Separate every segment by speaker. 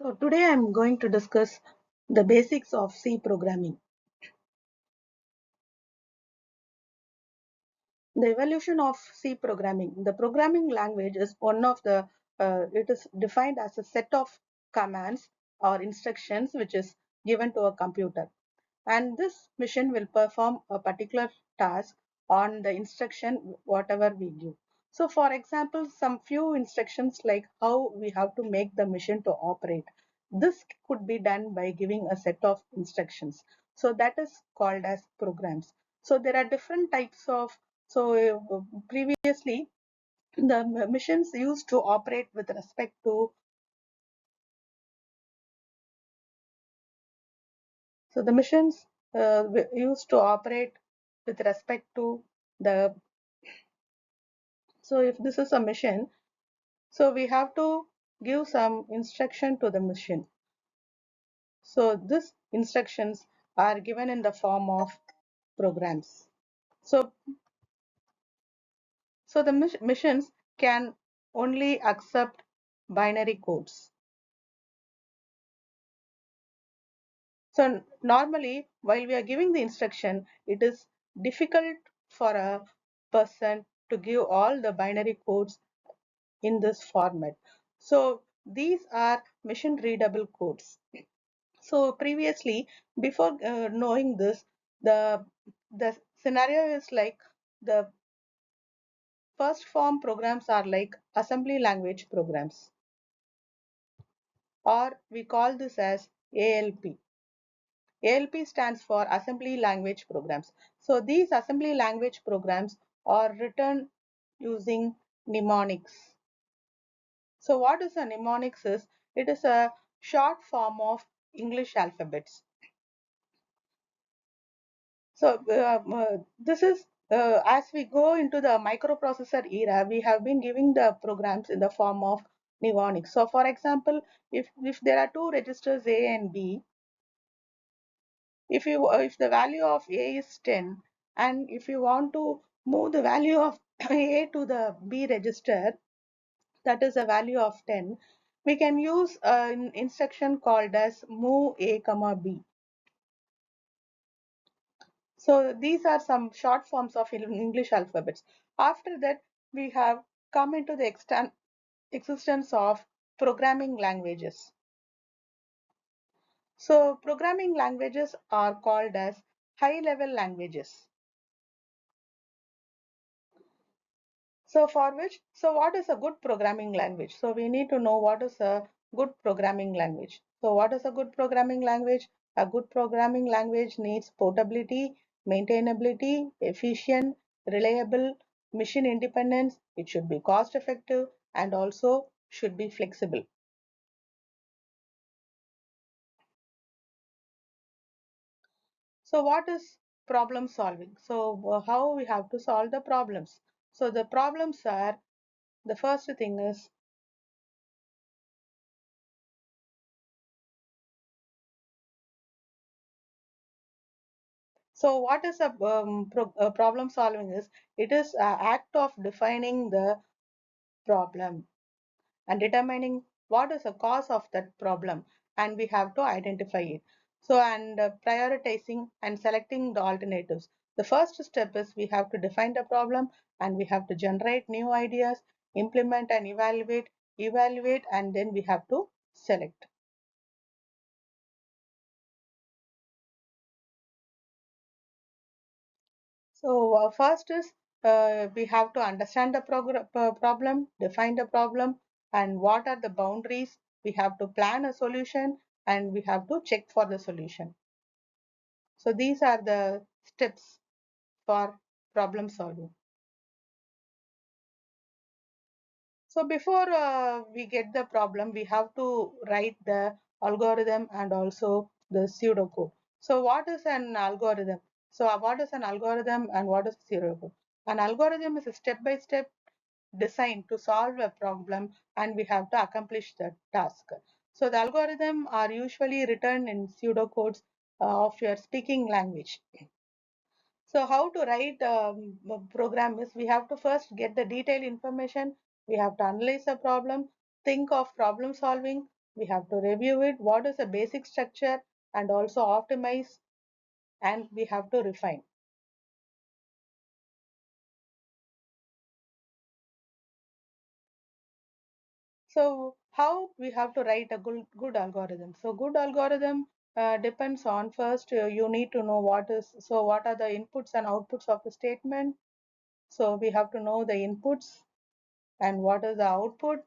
Speaker 1: So today I'm going to discuss the basics of C programming. The evolution of C programming. The programming language is one of it is defined as a set of commands or instructions which is given to a computer. And this machine will perform a particular task on the instruction whatever we give. So for example, some few instructions like how we have to make the machine to operate. This could be done by giving a set of instructions. So that is called as programs. So there are different types of, so previously the machines used to operate with respect to, so the machines used to operate with respect to the, so if this is a machine, so we have to give some instruction to the machine. So these instructions are given in the form of programs. So, so the machines can only accept binary codes. So normally, while we are giving the instruction, it is difficult for a person to give all the binary codes in this format. So these are machine readable codes. So previously, before knowing this, the the scenario is like the first form programs are like assembly language programs, or we call this as ALP. ALP stands for assembly language programs. So these assembly language programs are written using mnemonics. So what is a mnemonics is, it is a short form of English alphabets. So this is as we go into the microprocessor era, we have been giving the programs in the form of mnemonics. So for example, if there are two registers A and B, if the value of A is 10, and if you want to move the value of A to the B register, that is a value of 10, we can use an instruction called as move A comma B. So these are some short forms of English alphabets. After that, we have come into the existence of programming languages. So programming languages are called as high level languages. So what is a good programming language? So we need to know what is a good programming language. So what is a good programming language? A good programming language needs portability, maintainability, efficient, reliable, machine independence. It should be cost effective and also should be flexible. So what is problem solving? So how we have to solve the problems? So the problems are, the first thing is, so what is a problem solving is, it is an act of defining the problem and determining what is the cause of that problem, and we have to identify it. So and prioritizing and selecting the alternatives. The first step is we have to define the problem, and we have to generate new ideas, implement and evaluate, and then we have to select. So first is we have to understand the problem, define the problem, and what are the boundaries. We have to plan a solution, and we have to check for the solution. So these are the steps for problem solving. So before we get the problem, we have to write the algorithm and also the pseudocode. So what is an algorithm? So what is an algorithm and what is pseudocode? An algorithm is a step-by-step design to solve a problem, and we have to accomplish the task. So the algorithm are usually written in pseudocodes of your speaking language. So how to write a program is, we have to first get the detailed information, we have to analyze the problem, think of problem solving, we have to review it, what is the basic structure, and also optimize, and we have to refine. So how we have to write a good algorithm? So good algorithm depends on, first you need to know what are the inputs and outputs of the statement. So we have to know the inputs and what is the output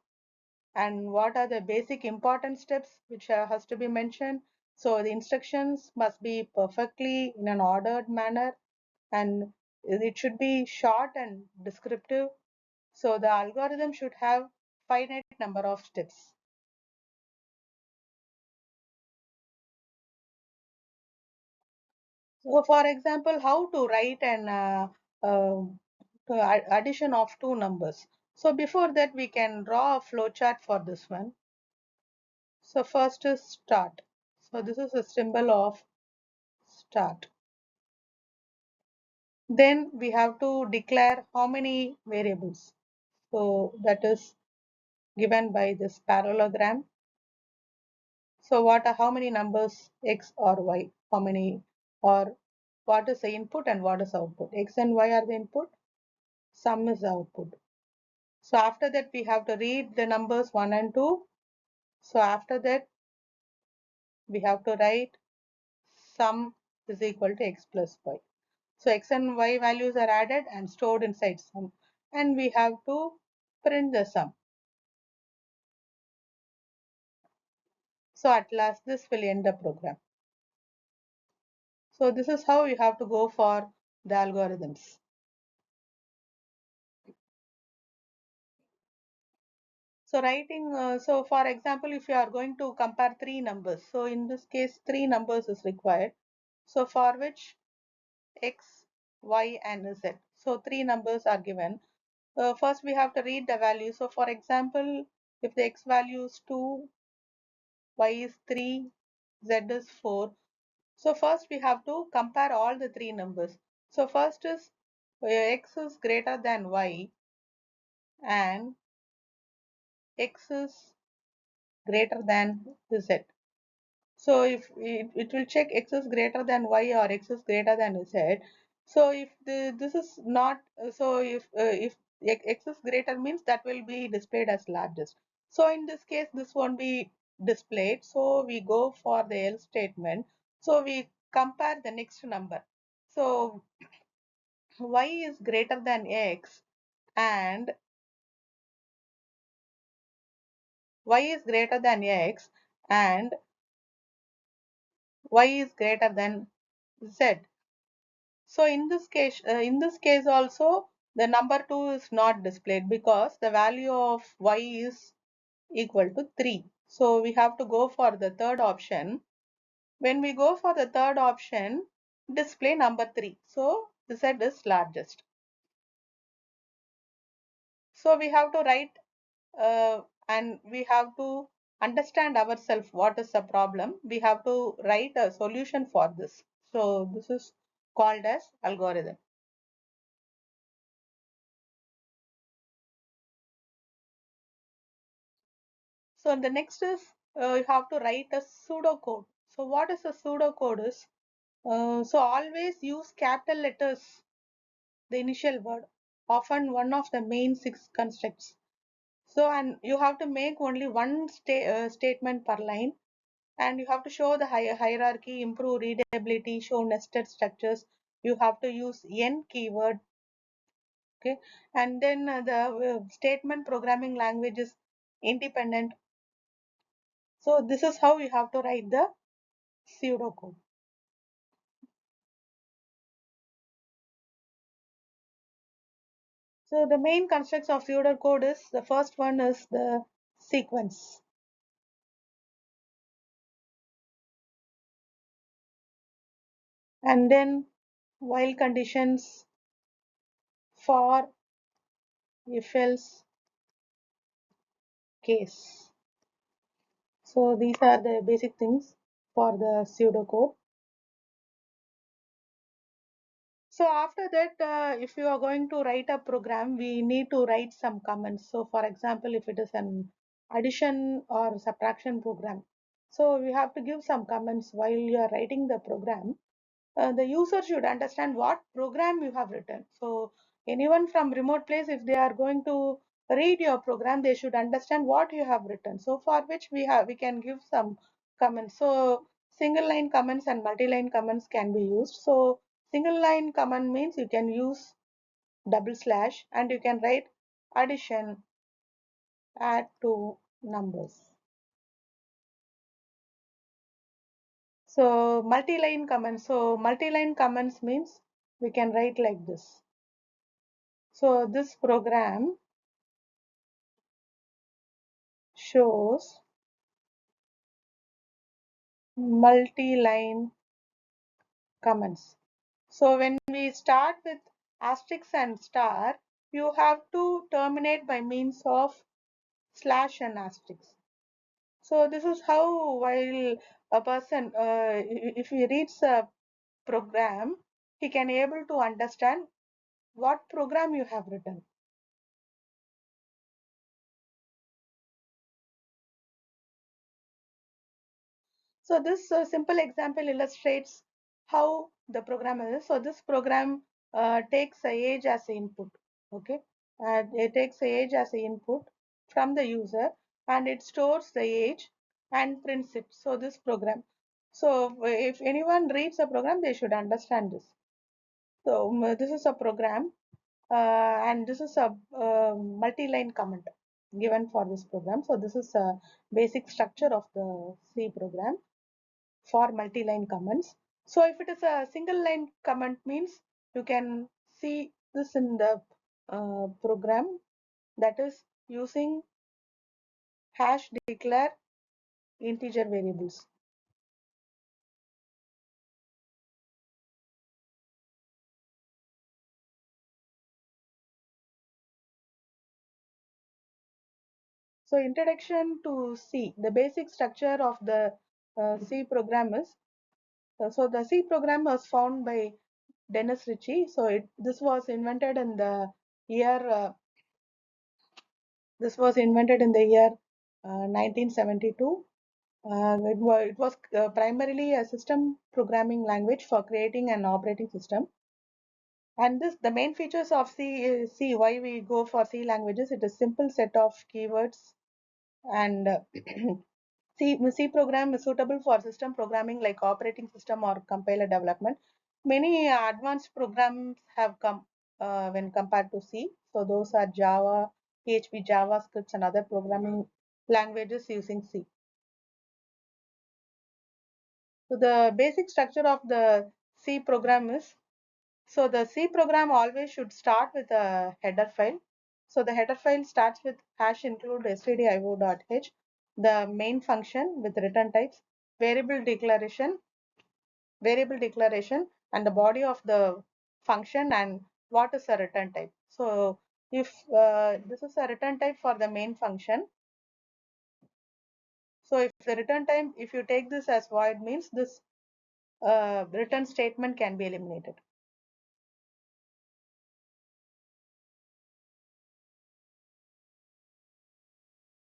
Speaker 1: and what are the basic important steps which has to be mentioned. So the instructions must be perfectly in an ordered manner, and it should be short and descriptive. So the algorithm should have finite number of steps. So for example, how to write an uh, addition of two numbers. So before that, we can draw a flowchart for this one. So first is start. So this is a symbol of start. Then we have to declare how many variables. So that is given by this parallelogram. So how many numbers x or y, how many, or what is the input and what is output. X and y are the input, sum is the output. So after that we have to read the numbers 1 and 2. So after that we have to write sum is equal to x plus y. So x and y values are added and stored inside sum, and we have to print the sum. So at last this will end the program. So this is how you have to go for the algorithms. So writing, so for example, if you are going to compare three numbers, so in this case, three numbers is required. So for which x, y, and z. So three numbers are given. First, we have to read the value. So for example, if the x value is 2, y is 3, z is 4. So first we have to compare all the three numbers. So first is x is greater than y and x is greater than z. So if it will check x is greater than y or x is greater than z. So if this is not, so if x is greater means that will be displayed as largest. So in this case, this won't be displayed. So we go for the else statement. So we compare the next number. So y is greater than x and y is greater than x and y is greater than z. So in this case also the number 2 is not displayed because the value of y is equal to 3. So we have to go for the third option. When we go for the third option, display number 3. So z is largest. So we have to write and we have to understand ourselves what is the problem. We have to write a solution for this. So this is called as algorithm. So the next is you have to write a pseudocode. So what is a pseudocode is, so always use capital letters, the initial word, often one of the main six constructs. So and you have to make only one statement per line, and you have to show the hierarchy, improve readability, show nested structures. You have to use n keyword, okay, and then the statement programming language is independent. So this is how you have to write the pseudocode. So the main constructs of pseudocode is, the first one is the sequence. And then while conditions, for, if else, case. So these are the basic things for the pseudocode. So after that, if you are going to write a program, we need to write some comments. So for example, if it is an addition or subtraction program. So we have to give some comments while you are writing the program. The user should understand what program you have written. So anyone from remote place, if they are going to read your program, they should understand what you have written. So for which we can give some comments. So single line comments and multi-line comments can be used. So single line comment means you can use double slash and you can write addition, add two numbers. So multi-line comments. So multi-line comments means we can write like this. So this program shows multi-line comments. So when we start with asterisk and star, you have to terminate by means of slash and asterisk. So this is how while a person, if he reads a program, he can able to understand what program you have written. So this simple example illustrates how the program is. So this program takes a age as a input. Okay, it takes a age as a input from the user and it stores the age and prints it. So this program. So if anyone reads the program, they should understand this. So this is a program and this is a multi-line comment given for this program. So this is a basic structure of the C program for multi-line comments. So if it is a single line comment means you can see this in the program, that is using hash declare integer variables. So introduction to C, the basic structure of the C program is, so the C program was found by Dennis Ritchie. So this was invented in the year this was invented in the year 1972. It was primarily a system programming language for creating an operating system. And the main features of C, why we go for C languages, it is simple set of keywords and C program is suitable for system programming like operating system or compiler development. Many advanced programs have come when compared to C. So those are Java, PHP, JavaScripts and other programming languages using C. So the basic structure of the C program is, so the C program always should start with a header file. So the header file starts with hash include stdio.h, the main function with return types, variable declaration, and the body of the function and what is a return type. So if this is a return type for the main function, so if the return type, if you take this as void means this return statement can be eliminated.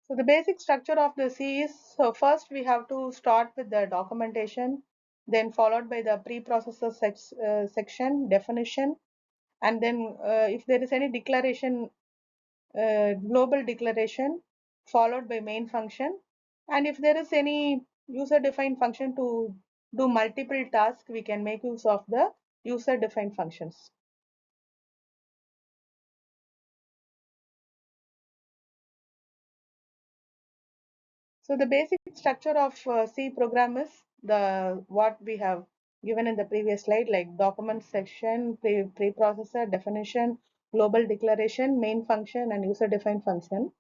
Speaker 1: So the basic structure of the C is, so first we have to start with the documentation, then followed by the preprocessor section, definition, and then if there is any declaration, global declaration, followed by main function. And if there is any user-defined function to do multiple tasks, we can make use of the user-defined functions. So the basic structure of C program is the what we have given in the previous slide, like document section, preprocessor, definition, global declaration, main function, and user-defined function.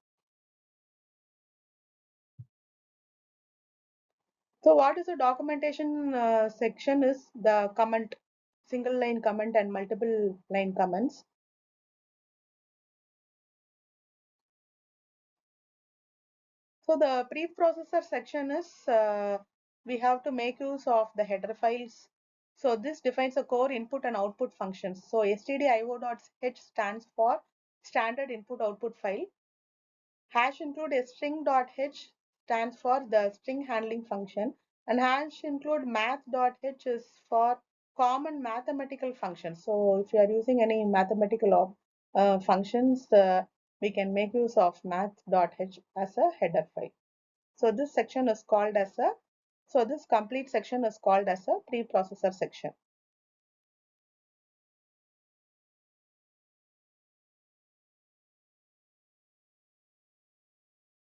Speaker 1: So what is the documentation section is the comment, single line comment and multiple line comments. So the preprocessor section is we have to make use of the header files. So this defines a core input and output functions. So stdio.h stands for standard input output file. Hash include a string.h stands for the string handling function, and hash include math.h is for common mathematical functions. So if you are using any mathematical functions, we can make use of math.h as a header file. So this section is called as a, so this complete section is called as a preprocessor section.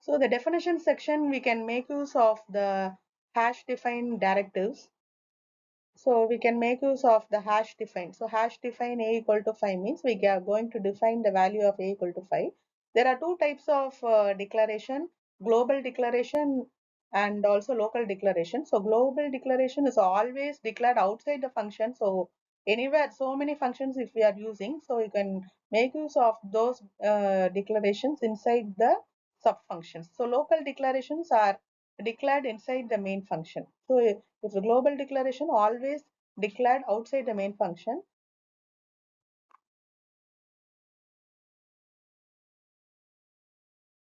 Speaker 1: So the definition section, we can make use of the hash defined directives. So we can make use of the hash define. So hash define a equal to 5 means we are going to define the value of a equal to 5. There are two types of declaration, global declaration and also local declaration. So global declaration is always declared outside the function. So anywhere, so many functions if we are using, so you can make use of those declarations inside the sub functions. So local declarations are declared inside the main function. So if the global declaration always declared outside the main function.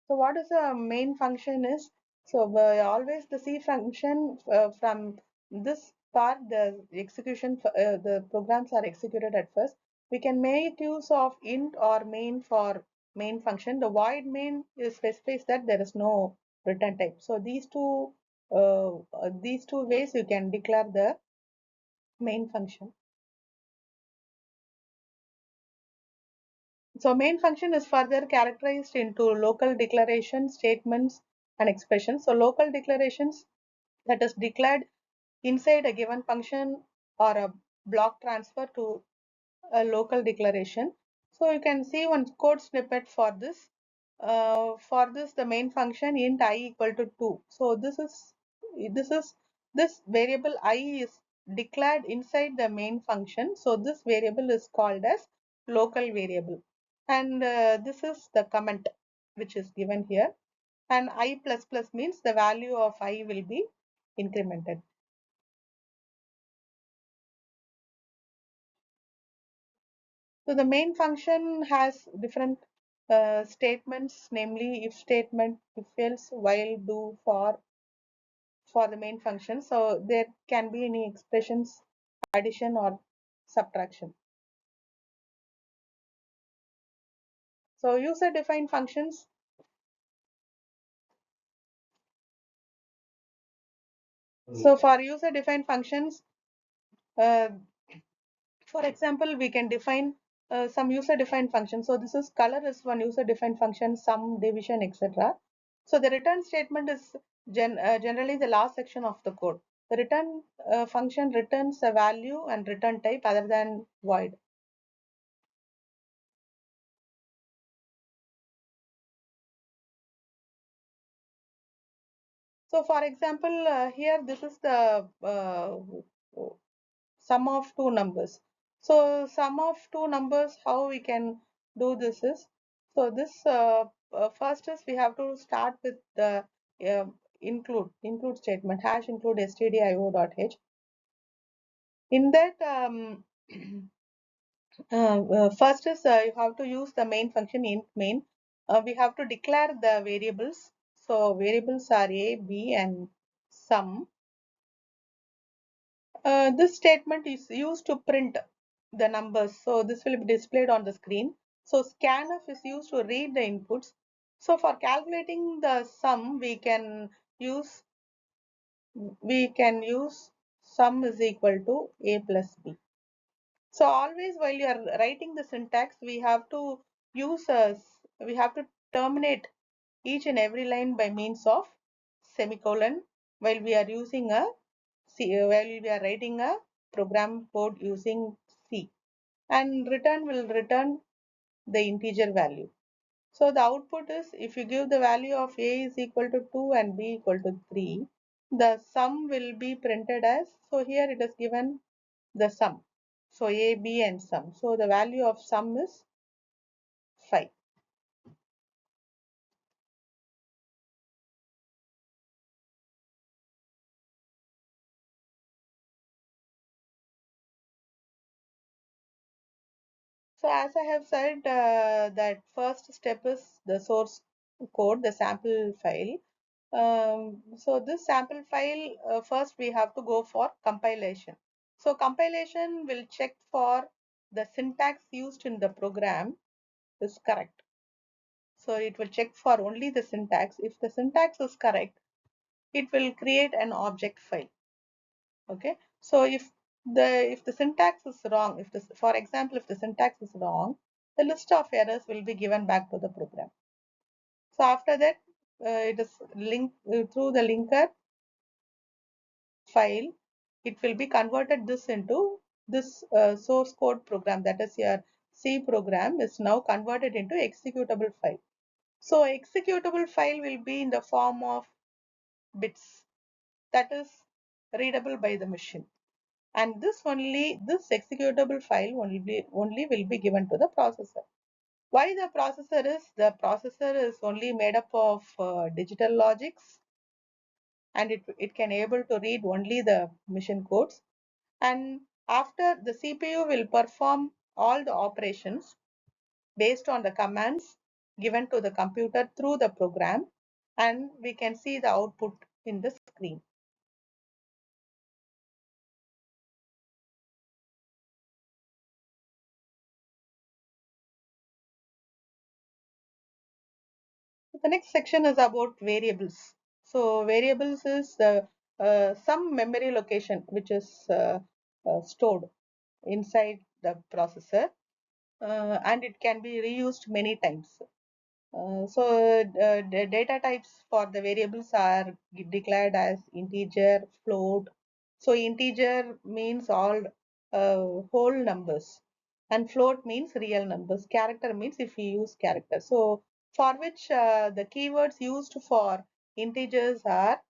Speaker 1: So what is the main function is, so always the C function from this part, the execution, the programs are executed at first. We can make use of int or main for main function. The void main is specifies that there is no return type. So these two ways you can declare the main function. So main function is further characterized into local declaration statements and expressions. So local declarations that is declared inside a given function or a block transfer to a local declaration. So you can see one code snippet for this. For this, the main function int I equal to 2. So this variable I is declared inside the main function. So this variable is called as local variable. And this is the comment which is given here. And I plus plus means the value of I will be incremented. So the main function has different statements, namely if statement, if else, while, do, for the main function. So there can be any expressions, addition or subtraction. So user defined functions. So for user defined functions, uh, for example, we can define some user-defined function. So this is color is one user-defined function, sum, division, etc. So the return statement is generally the last section of the code. The return function returns a value and return type other than void. So for example, here this is the sum of two numbers. So sum of two numbers, how we can do this is, so this first is we have to start with the uh, include statement, hash include stdio.h. In that first is you have to use the main function int main. We have to declare the variables. So variables are a, b and sum. This statement is used to print the numbers. So this will be displayed on the screen. So scanf is used to read the inputs. So for calculating the sum, we can use sum is equal to a plus b. So always while you are writing the syntax, we have to terminate each and every line by means of semicolon while we are using a while we are writing a program code using C, and return will return the integer value. So the output is, if you give the value of a is equal to 2 and b equal to 3, the sum will be printed as, so here it is given the sum. So a, b and sum. So the value of sum is 5. So as I have said, that first step is the source code, the sample file. So this sample file, first we have to go for compilation. So compilation will check for the syntax used in the program is correct. So it will check for only the syntax. If the syntax is correct, it will create an object file. Okay. So if the syntax is wrong, if this, for example, if the syntax is wrong, the list of errors will be given back to the program. So after that, it is linked through the linker file. It will be converted this into this source code program, that is your C program is now converted into executable file. So executable file will be in the form of bits that is readable by the machine. And this executable file only will be given to the processor. Why the processor is only made up of digital logics, and it can able to read only the machine codes. And after the CPU will perform all the operations based on the commands given to the computer through the program, and we can see the output in the screen. The next section is about variables. So variables is the some memory location which is stored inside the processor, and it can be reused many times. The data types for the variables are declared as integer, float. So integer means all whole numbers, and float means real numbers. Character means if you use character. So for which the keywords used for integers are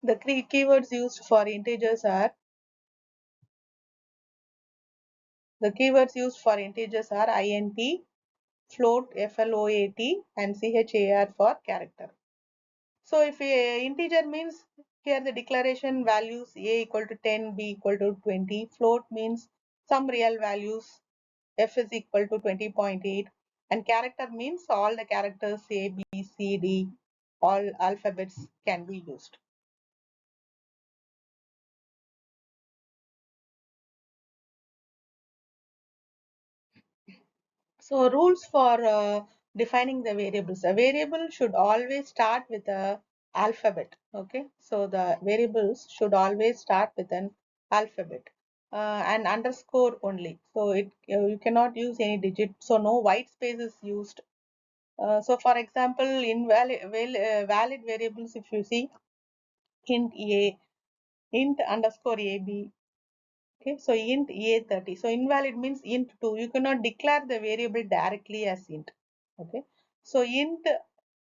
Speaker 1: the keywords used for integers are the keywords used for integers are int, float, float, and char for character. So if a integer means here the declaration values a equal to 10, b equal to 20, float means some real values, f is equal to 20.8, and character means all the characters a, b, c, d, all alphabets can be used. So rules for defining the variables. A variable should always start with a alphabet. Okay, so the variables should always start with an alphabet and underscore only. So you cannot use any digit. So no white space is used. So for example, valid variables, if you see int a, int underscore ab. Okay, so int a30. So invalid means int 2. You cannot declare the variable directly as int. Okay, so int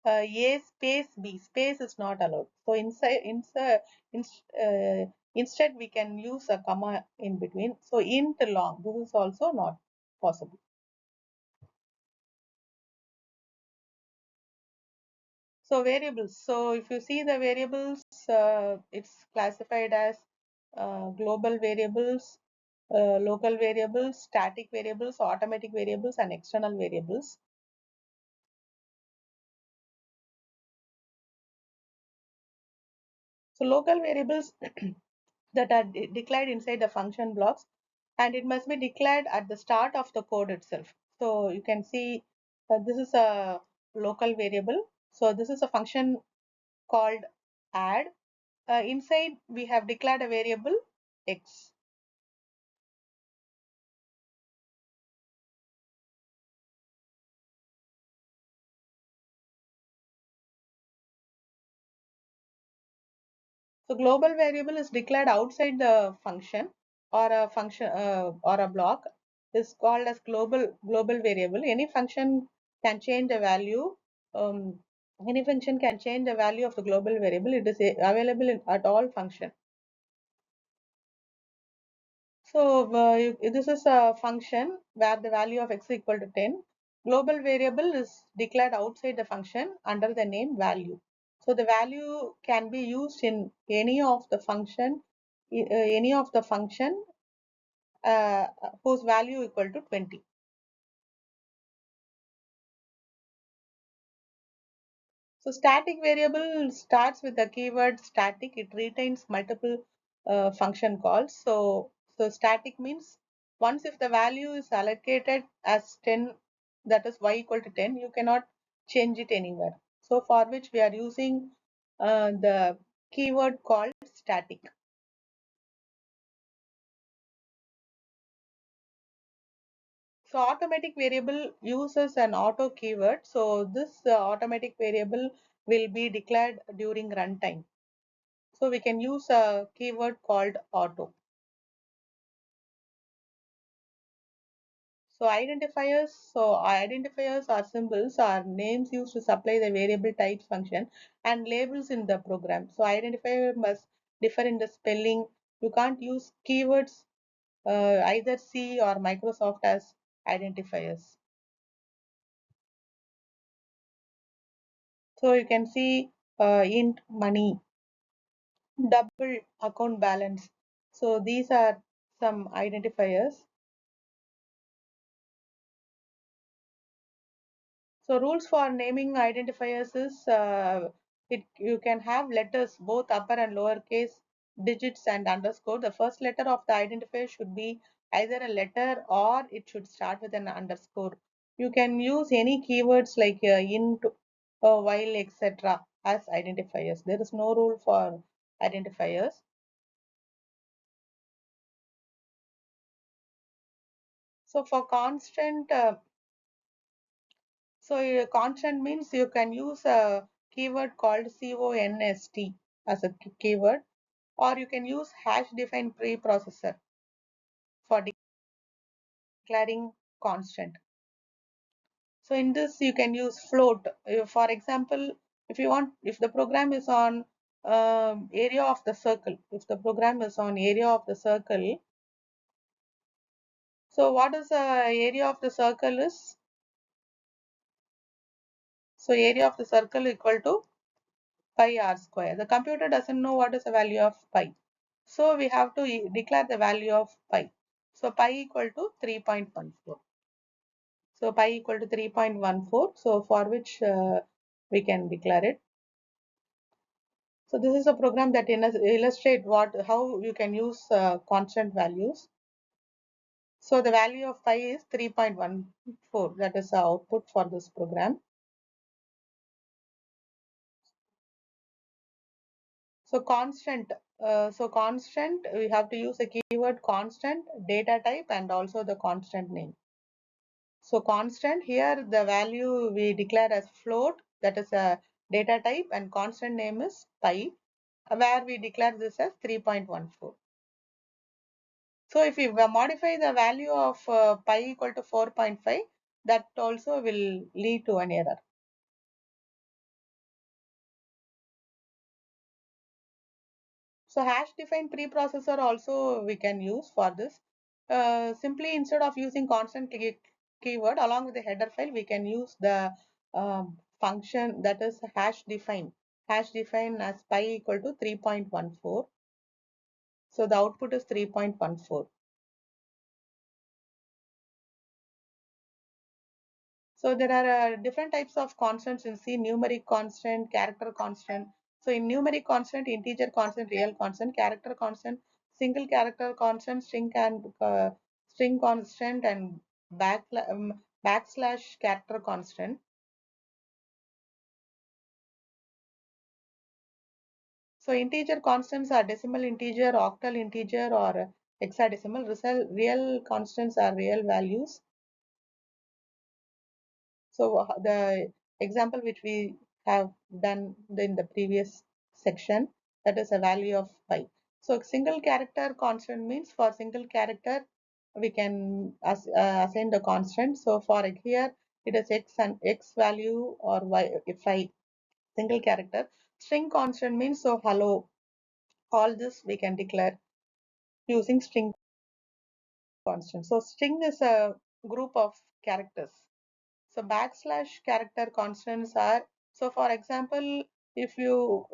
Speaker 1: a space b, space is not allowed. So instead we can use a comma in between. So int long, this is also not possible. So variables. So if you see the variables, it's classified as global variables, local variables, static variables, automatic variables, and external variables. So local variables that are declared inside the function blocks, and it must be declared at the start of the code itself. So you can see this is a local variable. So this is a function called add. Inside we have declared a variable x. So global variable is declared outside the function, or a function or a block is called as global variable. Any function can change the value. Um, any function can change the value of the global variable. It is available at all function. So this is a function where the value of x is equal to 10. Global variable is declared outside the function under the name value. So the value can be used in any of the function, uh, whose value equal to 20. So static variable starts with the keyword static. It retains multiple function calls. So static means once if the value is allocated as 10, that is y equal to 10, you cannot change it anywhere. So for which we are using the keyword called static. So automatic variable uses an auto keyword. So this automatic variable will be declared during runtime. So we can use a keyword called auto. So identifiers are symbols or names used to supply the variable type function and labels in the program. So identifier must differ in the spelling. You can't use keywords either C or Microsoft as identifiers. So you can see int money, double account balance. So these are some identifiers. So rules for naming identifiers is you can have letters both upper and lower case, digits and underscore. The first letter of the identifier should be either a letter or it should start with an underscore. You can use any keywords like int, while, etc. as identifiers. There is no rule for identifiers. So for constant, constant means you can use a keyword called const as a keyword, or you can use hash defined preprocessor for declaring constant. So in this you can use float. For example, if the program is on area of the circle, if the program is on area of the circle, so what is the area of the circle is? So area of the circle equal to pi r square. The computer doesn't know what is the value of pi. So we have to declare the value of pi. So pi equal to 3.14. So pi equal to 3.14. So for which we can declare it. So this is a program that illustrate how you can use constant values. So the value of pi is 3.14. That is the output for this program. So constant. So constant, we have to use a keyword constant, data type, and also the constant name. So constant here, the value we declare as float, that is a data type, and constant name is pi, where we declare this as 3.14. So if we modify the value of pi equal to 4.5, that also will lead to an error. So hash defined preprocessor also we can use for this. Simply instead of using constant keyword along with the header file, we can use the function that is hash define. Hash define as pi equal to 3.14. So the output is 3.14. So there are different types of constants in C: numeric constant, character constant. So in numeric constant, integer constant, real constant, character constant, single character constant, string constant, and backslash character constant. So integer constants are decimal integer, octal integer, or hexadecimal. Real constants are real values. So the example which we have done in the previous section, that is a value of pi. So single character constant means for single character we can assign the constant. So for here it is x and x value or y if I single character. String constant means so hello. All this we can declare using string constant. So string is a group of characters. So backslash character constants are, so for example, if you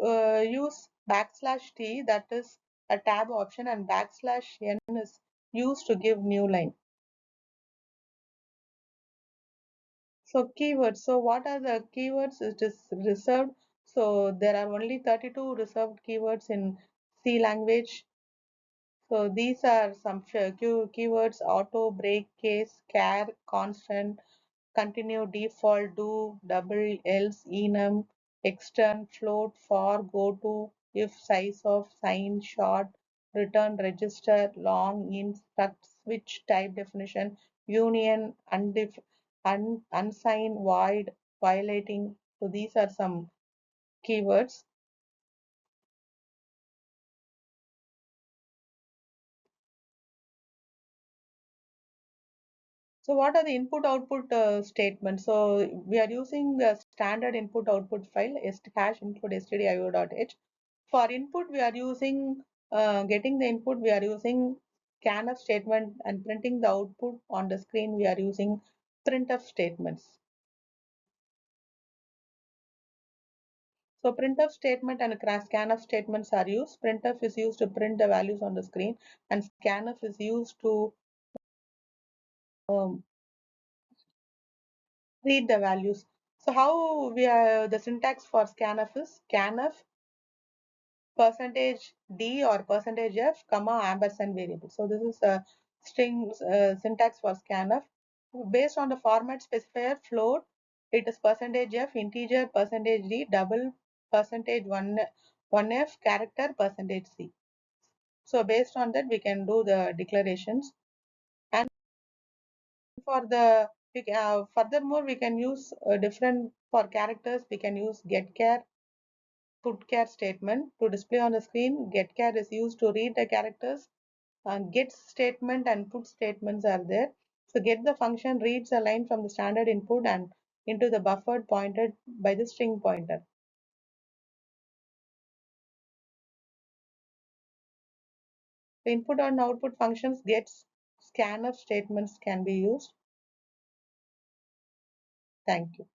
Speaker 1: use backslash t, that is a tab option, and backslash n is used to give new line. So keywords. So what are the keywords? It is reserved. So there are only 32 reserved keywords in C language. So these are some keywords: auto, break, case, care, constant, continue, default, do, double, else, enum, extern, float, for, go to, if, size of, sign, short, return, register, long, instruct, switch, type definition, union, unsigned, void, violating. So these are some keywords. So what are the input-output statements? So we are using the standard input-output file hash include stdio.h. For input, we are using getting the input. We are using scanf statement, and printing the output on the screen. We are using printf statements. So printf statement and scanf statements are used. Printf is used to print the values on the screen, and scanf is used to um, read the values. So how we are the syntax for scanf is scanf percentage %d or percentage %f comma ampersand variable. So this is a string syntax for scanf. Based on the format specifier float, it is percentage %f, integer percentage %d, double percentage %1f, character percentage %c. So based on that we can do the declarations. And for the furthermore we can use different for characters. We can use getChar, putChar statement to display on the screen. GetChar is used to read the characters, and get statement and put statements are there. So get the function reads a line from the standard input and into the buffer pointed by the string pointer. The input and output functions gets scanf statements can be used. Thank you.